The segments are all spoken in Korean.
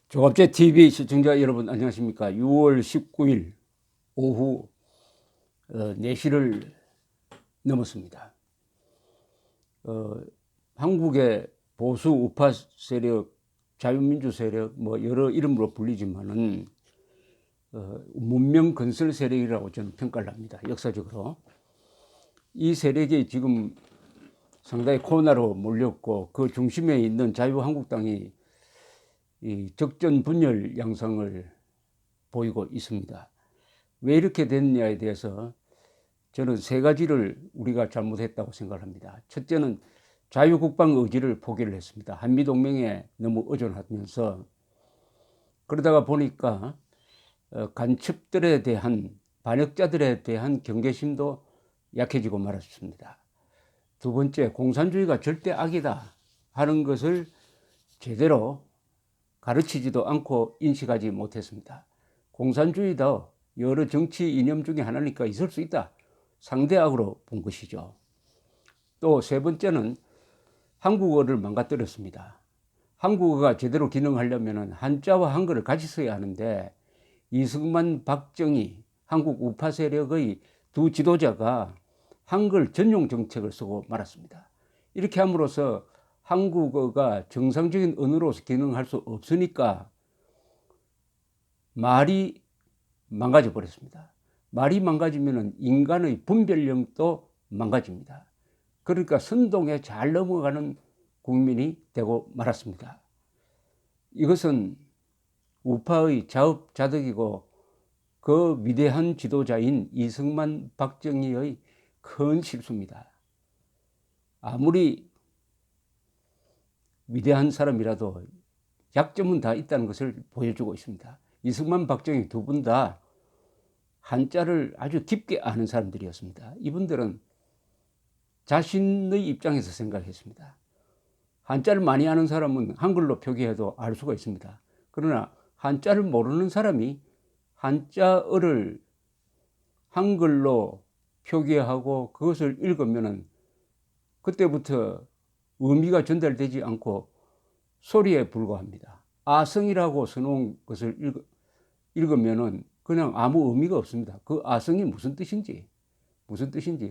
조갑제 TV 시청자 여러분 안녕하십니까? 6월 19일 오후 4시를 넘었습니다. 한국의 보수 우파 세력, 자유민주 세력 뭐 여러 이름으로 불리지만은 문명 건설 세력이라고 저는 평가를 합니다. 역사적으로 이 세력이 지금 상당히 코너로 몰렸고 그 중심에 있는 자유한국당이 이 적전 분열 양상을 보이고 있습니다. 왜 이렇게 됐냐에 대해서 저는 세 가지를 우리가 잘못했다고 생각합니다. 첫째는 자유국방 의지를 포기를 했습니다. 한미동맹에 너무 의존하면서 그러다가 보니까 간첩들에 대한 반역자들에 대한 경계심도 약해지고 말았습니다. 두 번째, 공산주의가 절대 악이다 하는 것을 제대로 가르치지도 않고 인식하지 못했습니다. 공산주의도 여러 정치 이념 중에 하나니까 있을 수 있다. 상대악으로 본 것이죠. 또 세 번째는 한국어를 망가뜨렸습니다. 한국어가 제대로 기능하려면 한자와 한글을 같이 써야 하는데 이승만, 박정희, 한국 우파 세력의 두 지도자가 한글 전용 정책을 쓰고 말았습니다. 이렇게 함으로써 한국어가 정상적인 언어로서 기능할 수 없으니까 말이 망가져 버렸습니다. 말이 망가지면 인간의 분별력도 망가집니다. 그러니까 선동에 잘 넘어가는 국민이 되고 말았습니다. 이것은 우파의 자업자득이고 그 위대한 지도자인 이승만, 박정희의 큰 실수입니다. 아무리 위대한 사람이라도 약점은 다 있다는 것을 보여주고 있습니다. 이승만, 박정희 두 분 다 한자를 아주 깊게 아는 사람들이었습니다. 이분들은 자신의 입장에서 생각했습니다. 한자를 많이 아는 사람은 한글로 표기해도 알 수가 있습니다. 그러나 한자를 모르는 사람이 한자어를 한글로 표기하고 그것을 읽으면 그때부터 의미가 전달되지 않고 소리에 불과합니다. 아성이라고 써놓은 것을 읽으면 그냥 아무 의미가 없습니다. 그 아성이 무슨 뜻인지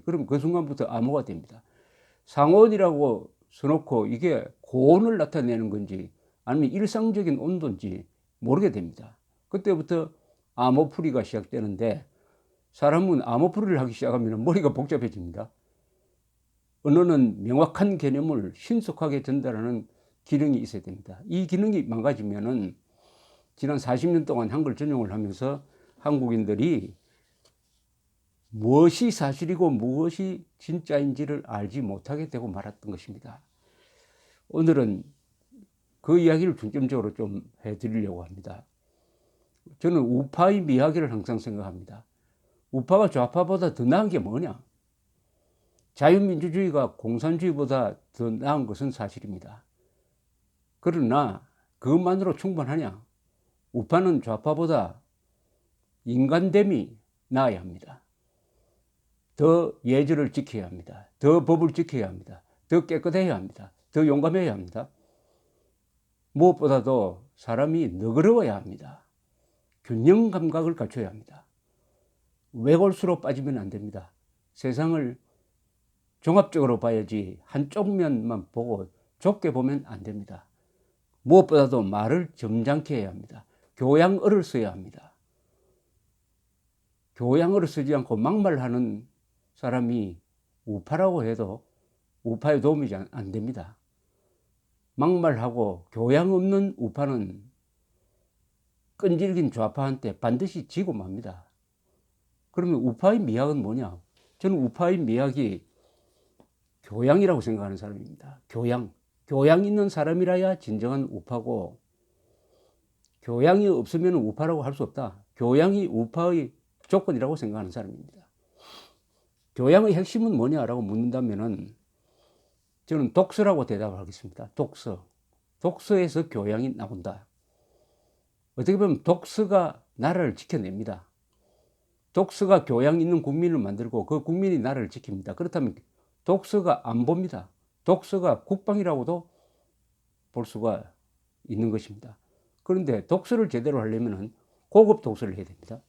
그럼 그 순간부터 암호가 됩니다. 상온이라고 써놓고 이게 고온을 나타내는 건지 아니면 일상적인 온도인지 모르게 됩니다. 그때부터 암호풀이가 시작되는데 사람은 암호풀이를 하기 시작하면 머리가 복잡해집니다. 언어는 명확한 개념을 신속하게 전달하는 기능이 있어야 됩니다. 이 기능이 망가지면은 지난 40년 동안 한글 전용을 하면서 한국인들이 무엇이 사실이고 무엇이 진짜인지를 알지 못하게 되고 말았던 것입니다. 오늘은 그 이야기를 중점적으로 좀 해드리려고 합니다. 저는 우파의 미학을 항상 생각합니다. 우파가 좌파보다 더 나은 게 뭐냐? 자유민주주의가 공산주의보다 더 나은 것은 사실입니다. 그러나 그것만으로 충분하냐? 우파는 좌파보다 인간됨이 나아야 합니다. 더 예절을 지켜야 합니다. 더 법을 지켜야 합니다. 더 깨끗해야 합니다. 더 용감해야 합니다. 무엇보다도 사람이 너그러워야 합니다. 균형 감각을 갖춰야 합니다. 외골수로 빠지면 안 됩니다. 세상을 종합적으로 봐야지 한쪽 면만 보고 좁게 보면 안 됩니다. 무엇보다도 말을 점잖게 해야 합니다. 교양어를 써야 합니다. 교양어를 쓰지 않고 막말하는 사람이 우파라고 해도 우파에 도움이 안 됩니다. 막말하고 교양 없는 우파는 끈질긴 좌파한테 반드시 지고 맙니다. 그러면 우파의 미학은 뭐냐? 저는 우파의 미학이 교양이라고 생각하는 사람입니다. 교양 있는 사람이라야 진정한 우파고 교양이 없으면 우파라고 할 수 없다. 교양이 우파의 조건이라고 생각하는 사람입니다. 교양의 핵심은 뭐냐라고 묻는다면은 저는 독서라고 대답을 하겠습니다. 독서에서 교양이 나온다. 어떻게 보면 독서가 나라를 지켜냅니다. 독서가 교양 있는 국민을 만들고 그 국민이 나라를 지킵니다. 그렇다면 독서가 안보입니다. 독서가 국방이라고도 볼 수가 있는 것입니다. 그런데 독서를 제대로 하려면은 고급 독서를 해야 됩니다.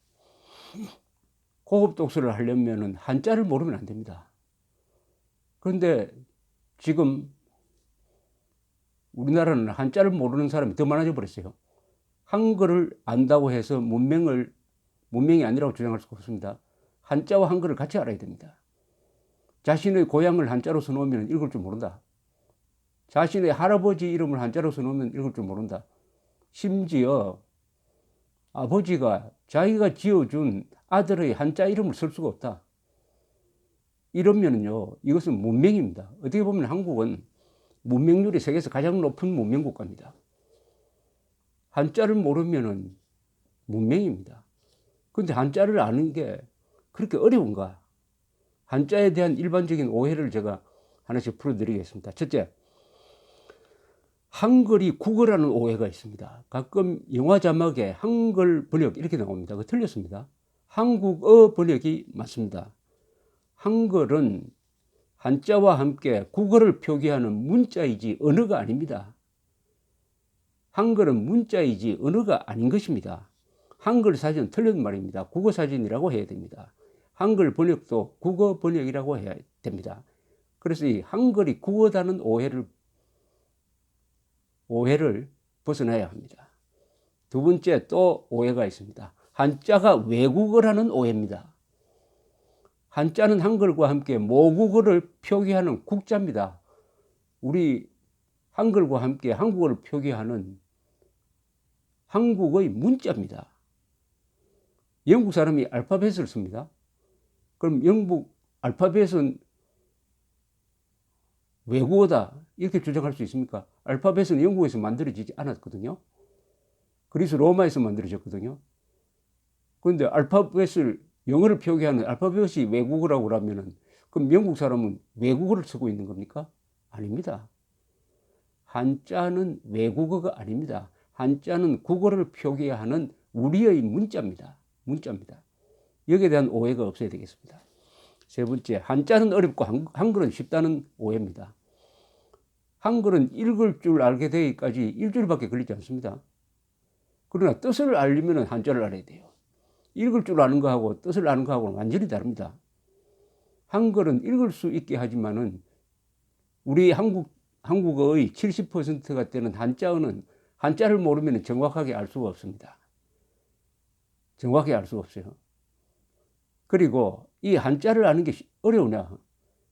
고급 독서를 하려면은 한자를 모르면 안 됩니다. 그런데 지금 우리나라는 한자를 모르는 사람이 더 많아져 버렸어요. 한글을 안다고 해서 문명이 아니라고 주장할 수가 없습니다. 한자와 한글을 같이 알아야 됩니다. 자신의 고향을 한자로 써놓으면 읽을 줄 모른다. 자신의 할아버지 이름을 한자로 써놓으면 읽을 줄 모른다. 심지어 아버지가 자기가 지어준 아들의 한자 이름을 쓸 수가 없다. 이러면요, 이것은 문맹입니다. 어떻게 보면 한국은 문맹률이 세계에서 가장 높은 문명 국가입니다. 한자를 모르면은 문맹입니다. 그런데 한자를 아는 게 그렇게 어려운가? 한자에 대한 일반적인 오해를 제가 하나씩 풀어드리겠습니다. 첫째, 한글이 국어라는 오해가 있습니다. 가끔 영화 자막에 한글 번역 이렇게 나옵니다. 그거 틀렸습니다. 한국어 번역이 맞습니다. 한글은 한자와 함께 국어를 표기하는 문자이지 언어가 아닙니다. 한글은 문자이지 언어가 아닌 것입니다. 한글 사진은 틀린 말입니다. 국어 사진이라고 해야 됩니다. 한글 번역도 국어 번역이라고 해야 됩니다. 그래서 이 한글이 국어다는 오해를 벗어나야 합니다. 두 번째 또 오해가 있습니다. 한자가 외국어라는 오해입니다. 한자는 한글과 함께 모국어를 표기하는 국자입니다. 우리 한글과 함께 한국어를 표기하는 한국의 문자입니다. 영국 사람이 알파벳을 씁니다. 그럼 영국 알파벳은 외국어다 이렇게 주장할 수 있습니까? 알파벳은 영국에서 만들어지지 않았거든요. 그리스 로마에서 만들어졌거든요. 그런데 알파벳을 영어를 표기하는 알파벳이 외국어라고 그러면은 그럼 영국 사람은 외국어를 쓰고 있는 겁니까? 아닙니다. 한자는 외국어가 아닙니다. 한자는 국어를 표기하는 우리의 문자입니다. 여기에 대한 오해가 없어야 되겠습니다. 세 번째, 한자는 어렵고 한글은 쉽다는 오해입니다. 한글은 읽을 줄 알게 되기까지 일주일밖에 걸리지 않습니다. 그러나 뜻을 알려면 한자를 알아야 돼요. 읽을 줄 아는 거하고 뜻을 아는 거하고는 완전히 다릅니다. 한글은 읽을 수 있게 하지만은 우리 한국어의 70%가 되는 한자어는 한자를 모르면 정확하게 알 수가 없습니다. 정확하게 알 수가 없어요. 그리고 이 한자를 아는 게 어려우냐?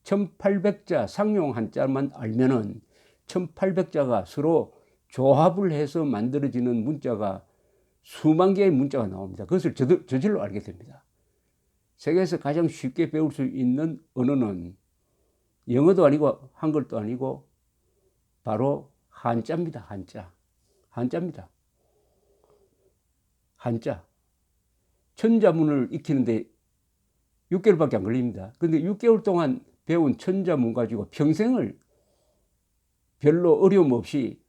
1800자 상용 한자만 알면은 1800자가 서로 조합을 해서 만들어지는 문자가 수만 개의 문자가 나옵니다. 그것을 저절로 알게 됩니다. 세계에서 가장 쉽게 배울 수 있는 언어는 영어도 아니고 한글도 아니고 바로 한자입니다. 한자입니다. 한자. 천자문을 익히는데 6개월밖에 안 걸립니다. 그런데 6개월 동안 배운 천자문 가지고 평생을 별로 어려움 없이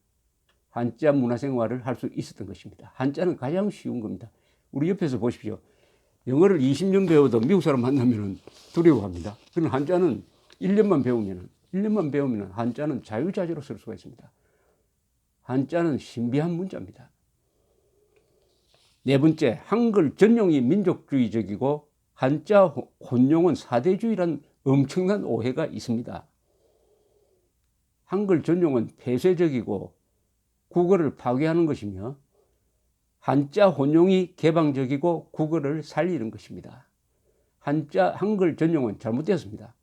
한자 문화생활을 할 수 있었던 것입니다. 한자는 가장 쉬운 겁니다. 우리 옆에서 보십시오. 영어를 20년 배워도 미국 사람 만나면 두려워합니다. 그런 한자는 1년만 배우면 한자는 자유자재로 쓸 수가 있습니다. 한자는 신비한 문자입니다. 네 번째, 한글 전용이 민족주의적이고 한자 혼용은 사대주의라는 엄청난 오해가 있습니다. 한글 전용은 폐쇄적이고 국어를 파괴하는 것이며 한자 혼용이 개방적이고 국어를 살리는 것입니다. 한글 전용은 잘못되었습니다.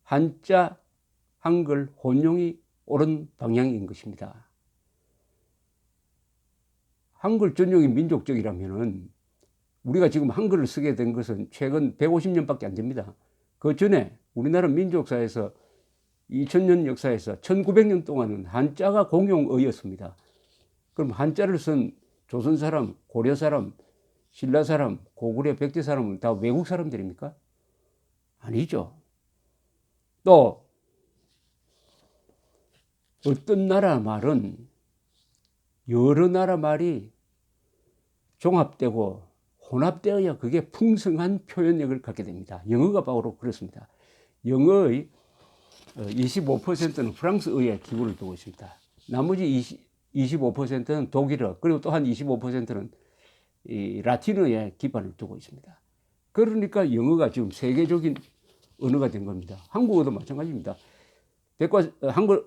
한자 한글 혼용이 옳은 방향인 것입니다. 한글 전용이 민족적이라면은 우리가 지금 한글을 쓰게 된 것은 최근 150년밖에 안 됩니다. 그 전에 우리나라 민족사에서 2000년 역사에서 1900년 동안은 한자가 공용어였습니다. 그럼 한자를 쓴 조선 사람, 고려 사람, 신라 사람, 고구려 백제 사람은 다 외국 사람들입니까? 아니죠. 또 어떤 나라 말은 여러 나라 말이 종합되고 혼합되어야 그게 풍성한 표현력을 갖게 됩니다. 영어가 바로 그렇습니다. 영어의 25%는 프랑스어에 기본을 두고 있습니다. 나머지 25%는 독일어, 그리고 또 한 25%는 이 라틴어에 기반을 두고 있습니다. 그러니까 영어가 지금 세계적인 언어가 된 겁니다. 한국어도 마찬가지입니다.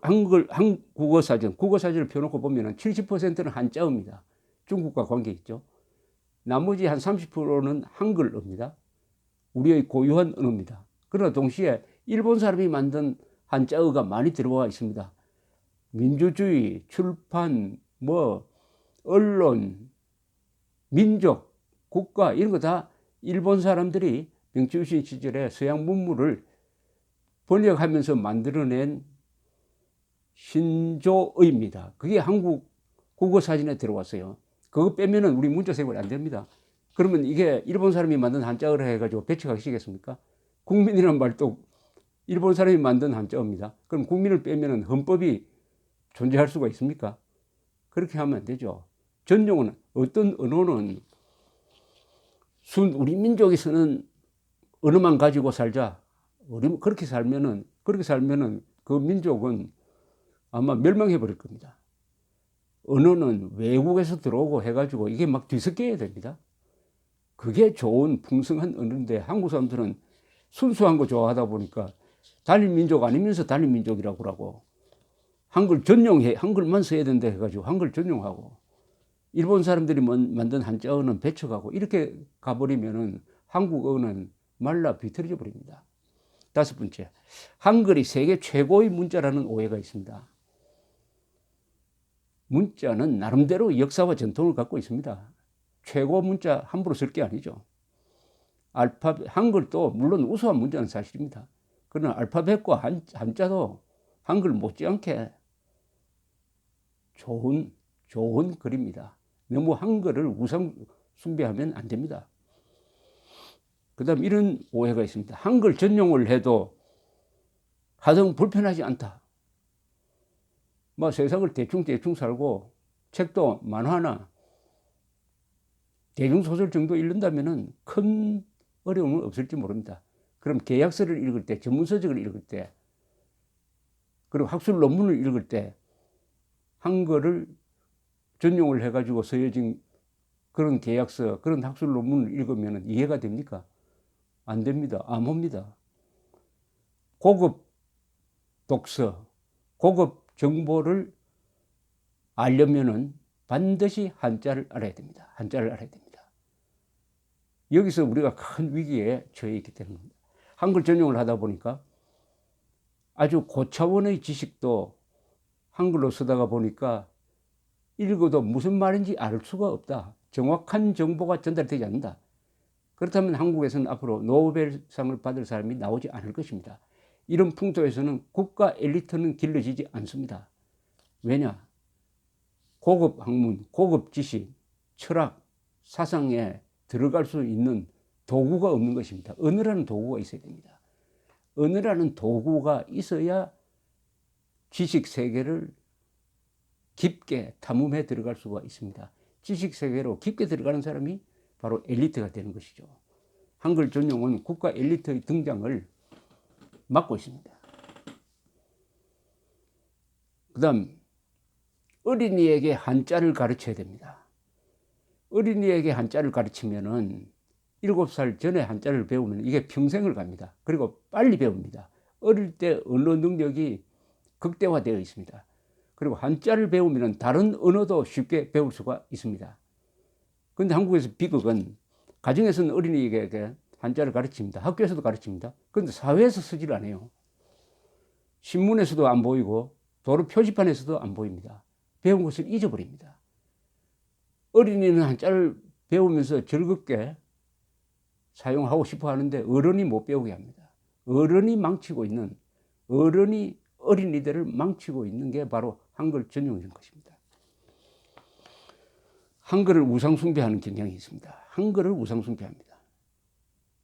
한국어 사전, 국어 사전을 펴놓고 보면 70%는 한자어입니다. 중국과 관계 있죠. 나머지 한 30%는 한글어입니다. 우리의 고유한 언어입니다. 그러나 동시에 일본 사람이 만든 한자어가 많이 들어와 있습니다. 민주주의, 출판, 언론, 민족, 국가 이런 거 다 일본 사람들이 명치유신 시절에 서양 문물을 번역하면서 만들어낸 신조어입니다. 그게 한국 국어 사전에 들어왔어요. 그거 빼면은 우리 문자 생활이 안 됩니다. 그러면 이게 일본 사람이 만든 한자어를 해가지고 배척하시겠습니까? 국민이라는 말도 일본 사람이 만든 한자어입니다. 그럼 국민을 빼면은 헌법이 존재할 수가 있습니까? 그렇게 하면 안 되죠. 전용은 어떤 언어는 우리 민족에서는 언어만 가지고 살자. 그렇게 살면은 그 민족은 아마 멸망해 버릴 겁니다. 언어는 외국에서 들어오고 해가지고 이게 막 뒤섞여야 됩니다. 그게 좋은 풍성한 언어인데 한국 사람들은 순수한 거 좋아하다 보니까 단일민족 아니면서 단일민족이라고 하고 한글 전용해, 한글만 써야 된다 해가지고 한글 전용하고 일본 사람들이 만든 한자어는 배척하고 이렇게 가버리면은 한국어는 말라 비틀어져 버립니다. 5번째, 한글이 세계 최고의 문자라는 오해가 있습니다. 문자는 나름대로 역사와 전통을 갖고 있습니다. 최고 문자 함부로 쓸 게 아니죠. 한글도 물론 우수한 문자는 사실입니다. 그러나 알파벳과 한자도 한글 못지않게 좋은 글입니다. 너무 한글을 우상 숭배하면 안 됩니다. 그 다음 이런 오해가 있습니다. 한글 전용을 해도 하등 불편하지 않다. 세상을 대충 살고 책도 만화나 대중소설 정도 읽는다면 큰 어려움은 없을지 모릅니다. 그럼 계약서를 읽을 때, 전문서적을 읽을 때, 그리고 학술 논문을 읽을 때 한글을 전용을 해가지고 써여진 그런 계약서, 그런 학술 논문을 읽으면 이해가 됩니까? 안 됩니다. 암호입니다. 고급 독서, 고급 정보를 알려면은 반드시 한자를 알아야 됩니다. 한자를 알아야 됩니다. 여기서 우리가 큰 위기에 처해 있기 때문입니다. 한글 전용을 하다 보니까 아주 고차원의 지식도 한글로 쓰다가 보니까 읽어도 무슨 말인지 알 수가 없다. 정확한 정보가 전달되지 않는다. 그렇다면 한국에서는 앞으로 노벨상을 받을 사람이 나오지 않을 것입니다. 이런 풍토에서는 국가 엘리트는 길러지지 않습니다. 왜냐? 고급 학문, 고급 지식, 철학, 사상에 들어갈 수 있는 도구가 없는 것입니다. 언어라는 도구가 있어야 됩니다. 언어라는 도구가 있어야 지식 세계를 깊게 탐험해 들어갈 수가 있습니다. 지식 세계로 깊게 들어가는 사람이 바로 엘리트가 되는 것이죠. 한글 전용은 국가 엘리트의 등장을 막고 있습니다. 그 다음 어린이에게 한자를 가르쳐야 됩니다. 어린이에게 한자를 가르치면은 7살 전에 한자를 배우면 이게 평생을 갑니다. 그리고 빨리 배웁니다. 어릴 때 언어 능력이 극대화되어 있습니다. 그리고 한자를 배우면 다른 언어도 쉽게 배울 수가 있습니다. 그런데 한국에서 비극은 가정에서는 어린이에게 한자를 가르칩니다. 학교에서도 가르칩니다. 그런데 사회에서 쓰질 않아요. 신문에서도 안 보이고 도로 표지판에서도 안 보입니다. 배운 것을 잊어버립니다. 어린이는 한자를 배우면서 즐겁게 사용하고 싶어 하는데 어른이 못 배우게 합니다. 어른이 어린이들을 망치고 있는 게 바로 한글 전용인 것입니다. 한글을 우상숭배하는 경향이 있습니다. 한글을 우상숭배합니다.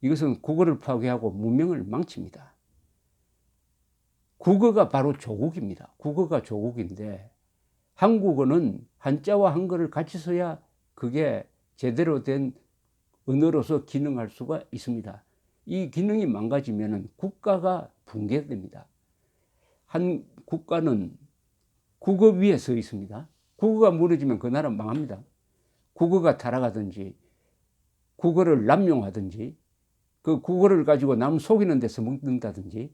이것은 국어를 파괴하고 문명을 망칩니다. 국어가 바로 조국입니다. 국어가 조국인데 한국어는 한자와 한글을 같이 써야 그게 제대로 된 언어로서 기능할 수가 있습니다. 이 기능이 망가지면 국가가 붕괴됩니다. 한 국가는 국어 위에 서 있습니다. 국어가 무너지면 그 나라 망합니다. 국어가 타락하든지 국어를 남용하든지 그 국어를 가지고 남 속이는 데서 먹는다든지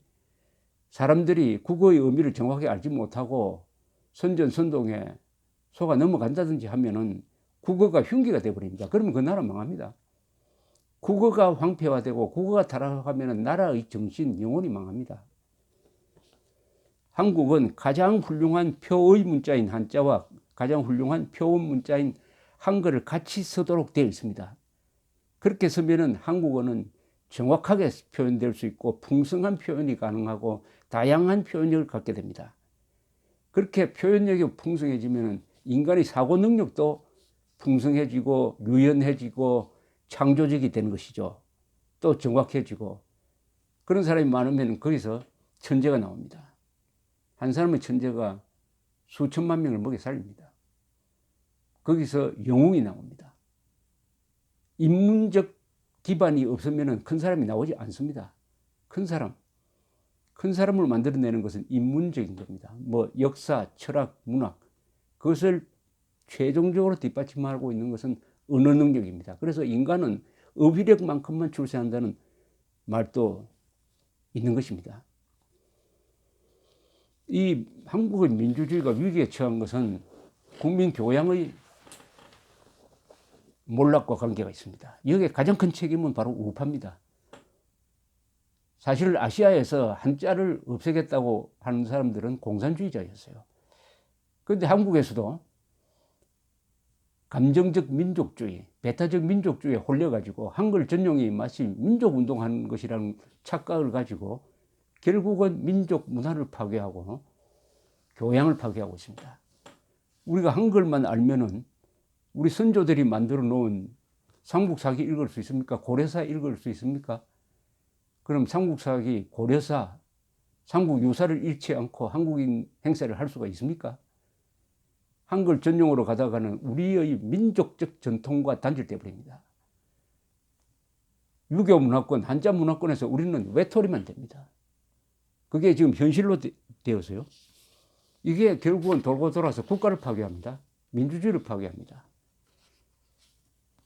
사람들이 국어의 의미를 정확하게 알지 못하고 선전선동에 속아 넘어간다든지 하면은 국어가 흉기가 되어버립니다. 그러면 그 나라 망합니다. 국어가 황폐화되고 국어가 타락하면 나라의 정신, 영혼이 망합니다. 한국은 가장 훌륭한 표의 문자인 한자와 가장 훌륭한 표음 문자인 한글을 같이 쓰도록 되어 있습니다. 그렇게 쓰면은 한국어는 정확하게 표현될 수 있고 풍성한 표현이 가능하고 다양한 표현력을 갖게 됩니다. 그렇게 표현력이 풍성해지면 인간의 사고 능력도 풍성해지고 유연해지고 창조적이 되는 것이죠. 또 정확해지고 그런 사람이 많으면 거기서 천재가 나옵니다. 한 사람의 천재가 수천만 명을 먹여 살립니다. 거기서 영웅이 나옵니다. 인문적 기반이 없으면 큰 사람이 나오지 않습니다. 큰 사람을 만들어내는 것은 인문적인 겁니다. 뭐 역사, 철학, 문학 그것을 최종적으로 뒷받침하고 있는 것은 언어 능력입니다. 그래서 인간은 어휘력만큼만 출세한다는 말도 있는 것입니다. 이 한국의 민주주의가 위기에 처한 것은 국민 교양의 몰락과 관계가 있습니다. 여기에 가장 큰 책임은 바로 우파입니다. 사실 아시아에서 한자를 없애겠다고 하는 사람들은 공산주의자였어요. 그런데 한국에서도 감정적 민족주의, 배타적 민족주의에 홀려가지고 한글 전용이 마치 민족운동하는 것이라는 착각을 가지고 결국은 민족 문화를 파괴하고 교양을 파괴하고 있습니다. 우리가 한글만 알면은 우리 선조들이 만들어 놓은 삼국사기 읽을 수 있습니까? 고려사 읽을 수 있습니까? 그럼 삼국사기, 고려사, 삼국유사를 읽지 않고 한국인 행세를 할 수가 있습니까? 한글 전용으로 가다가는 우리의 민족적 전통과 단절되어 버립니다. 유교 문화권, 한자 문화권에서 우리는 외톨이만 됩니다. 그게 지금 현실로 되어서요. 이게 결국은 돌고 돌아서 국가를 파괴합니다. 민주주의를 파괴합니다.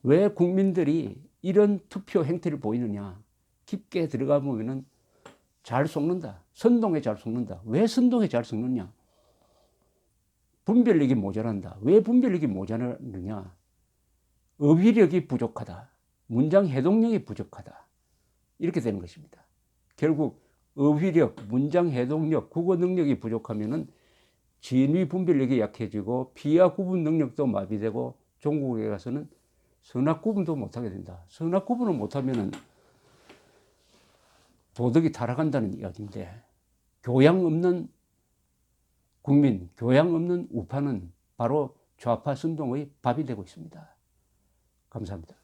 왜 국민들이 이런 투표 행태를 보이느냐? 깊게 들어가 보면은 잘 속는다. 선동에 잘 속는다. 왜 선동에 잘 속느냐? 분별력이 모자란다. 왜 분별력이 모자라느냐? 어휘력이 부족하다. 문장 해동력이 부족하다. 이렇게 되는 것입니다. 결국 어휘력, 문장 해동력, 국어 능력이 부족하면은 진위 분별력이 약해지고 비하 구분 능력도 마비되고 종국에 가서는 선악 구분도 못하게 된다. 선악 구분을 못하면은 도덕이 타락한다는 이야기인데 교양 없는 국민, 교양 없는 우파는 바로 좌파 선동의 밥이 되고 있습니다. 감사합니다.